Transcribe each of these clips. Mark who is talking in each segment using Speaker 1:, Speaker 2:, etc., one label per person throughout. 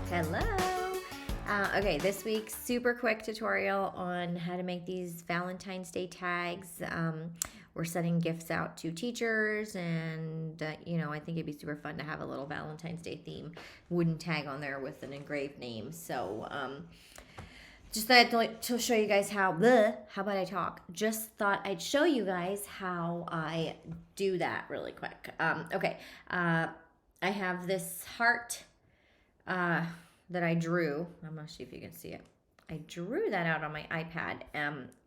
Speaker 1: Hello. Okay, this week's super quick tutorial on how to make these Valentine's Day tags. We're sending gifts out to teachers, and I think it'd be super fun to have a little Valentine's Day theme wooden tag on there with an engraved name. So just thought to show you guys how about I talk? Just thought I'd show you guys how I do that really quick. Okay, I have this heart that I drew. I'm gonna see if you can see it. I drew that out on my iPad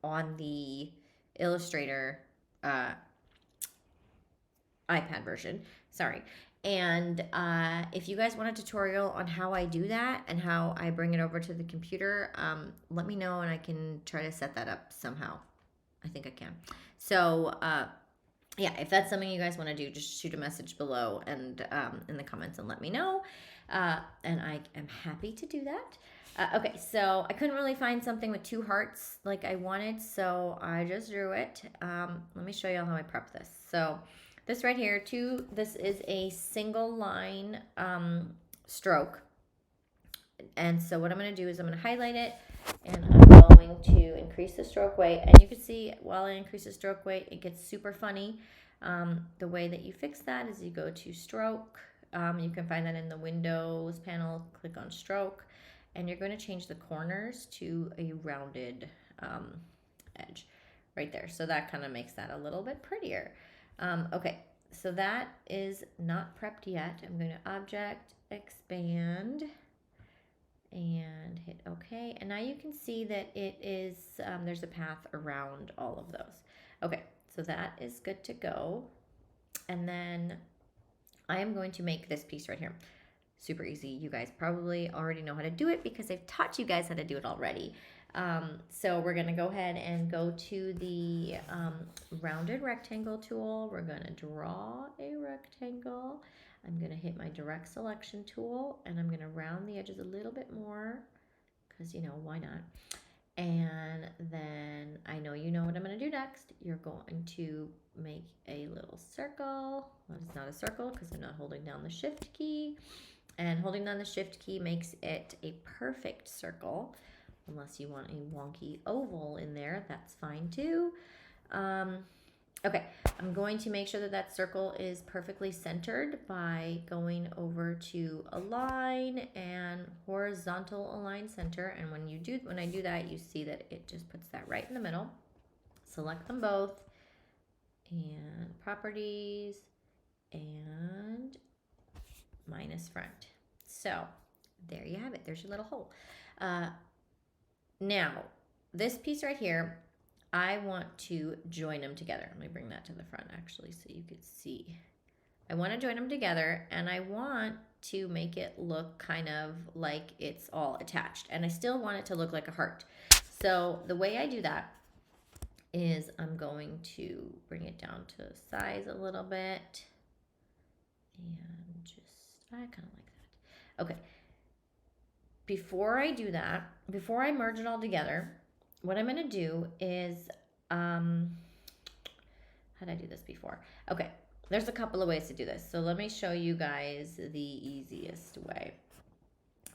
Speaker 1: on the Illustrator iPad version. Sorry. And if you guys want a tutorial on how I do that and how I bring it over to the computer, let me know and I can try to set that up somehow. I think I can. So yeah, if that's something you guys want to do, just shoot a message below and in the comments and let me know. And I am happy to do that. Okay, so I couldn't really find something with two hearts like I wanted, so I just drew it. Let me show you how I prep this. So this right here, this is a single line stroke. And so what I'm going to do is I'm going to highlight it, and I'm going to increase the stroke weight. And you can see while I increase the stroke weight, it gets super funny. The way that you fix that is you go to stroke. You can find that in the Windows panel. Click on stroke, and you're going to change the corners to a rounded edge right there. So that kind of makes that a little bit prettier. Okay, so that is not prepped yet. I'm going to object, expand, and hit OK. And now you can see that it is, there's a path around all of those. Okay, so that is good to go. And then I am going to make this piece right here. Super easy. You guys probably already know how to do it because I've taught you guys how to do it already. So we're going to go ahead and go to the rounded rectangle tool. We're going to draw a rectangle. I'm going to hit my direct selection tool, and I'm going to round the edges a little bit more because, why not? And then I know you know what I'm going to do next. You're going to make a little circle. Well, it's not a circle because I'm not holding down the shift key. And holding down the shift key makes it a perfect circle. Unless you want a wonky oval in there, that's fine too. Okay, I'm going to make sure that that circle is perfectly centered by going over to align and horizontal align center. And when I do that, you see that it just puts that right in the middle. Select them both, and properties, and minus front. So there you have it. There's your little hole. Now, this piece right here, I want to join them together. Let me bring that to the front actually so you could see. I want to join them together, and I want to make it look kind of like it's all attached. And I still want it to look like a heart. So the way I do that is I'm going to bring it down to size a little bit. And I kind of like that. Okay. Before I do that, before I merge it all together, what I'm going to do is, how did I do this before? Okay, there's a couple of ways to do this. So let me show you guys the easiest way.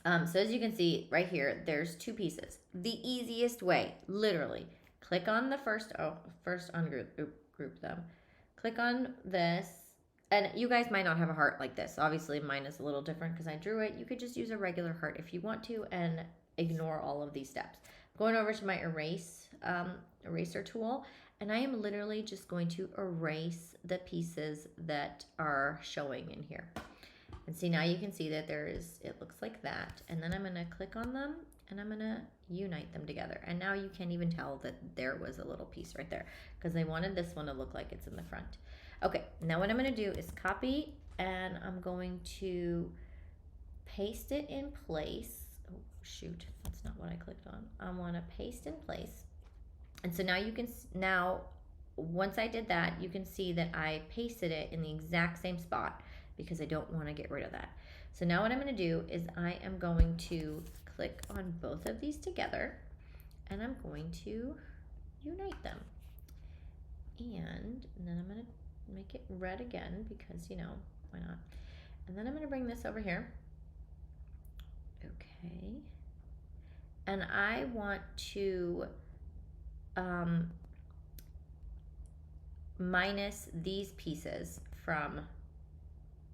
Speaker 1: So as you can see right here, there's two pieces. The easiest way, literally, click on the first ungroup them. Click on this. And you guys might not have a heart like this. Obviously, mine is a little different because I drew it. You could just use a regular heart if you want to and ignore all of these steps. Going over to my eraser tool, and I am literally just going to erase the pieces that are showing in here. And see, now you can see that it looks like that. And then I'm going to click on them, and I'm going to unite them together. And now you can't even tell that there was a little piece right there because I wanted this one to look like it's in the front. Okay, now what I'm going to do is copy, and I'm going to paste it in place. Oh, shoot, that's not what I clicked on. I want to paste in place. And so now once I did that, you can see that I pasted it in the exact same spot because I don't want to get rid of that. So now what I'm going to do is I am going to click on both of these together, and I'm going to unite them. And then I'm going to make it red again because, why not? And then I'm going to bring this over here. Okay. And I want to minus these pieces from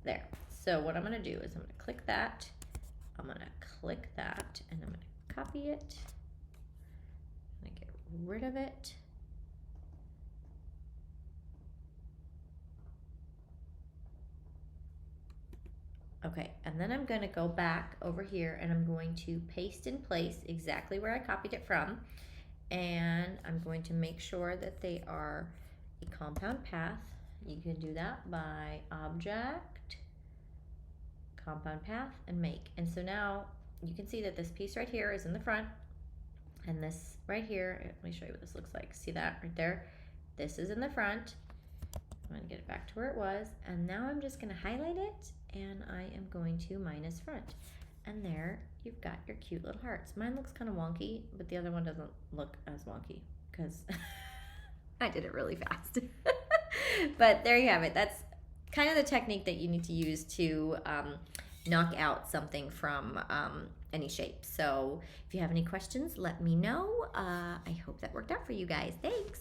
Speaker 1: there. So what I'm going to do is I'm going to click that, I'm going to click that, and I'm going to copy it. I'm going to get rid of it. Okay, and then I'm going to go back over here and I'm going to paste in place exactly where I copied it from. And I'm going to make sure that they are a compound path. You can do that by Object, Compound Path, and Make. And so now you can see that this piece right here is in the front, and this right here, let me show you what this looks like. See that right there? This is in the front. I'm going to get it back to where it was, and now I'm just going to highlight it, and I am going to minus front. And there you've got your cute little hearts. Mine looks kind of wonky, but the other one doesn't look as wonky because I did it really fast. But there you have it. That's kind of the technique that you need to use to knock out something from any shape. So if you have any questions, let me know. I hope that worked out for you guys. Thanks.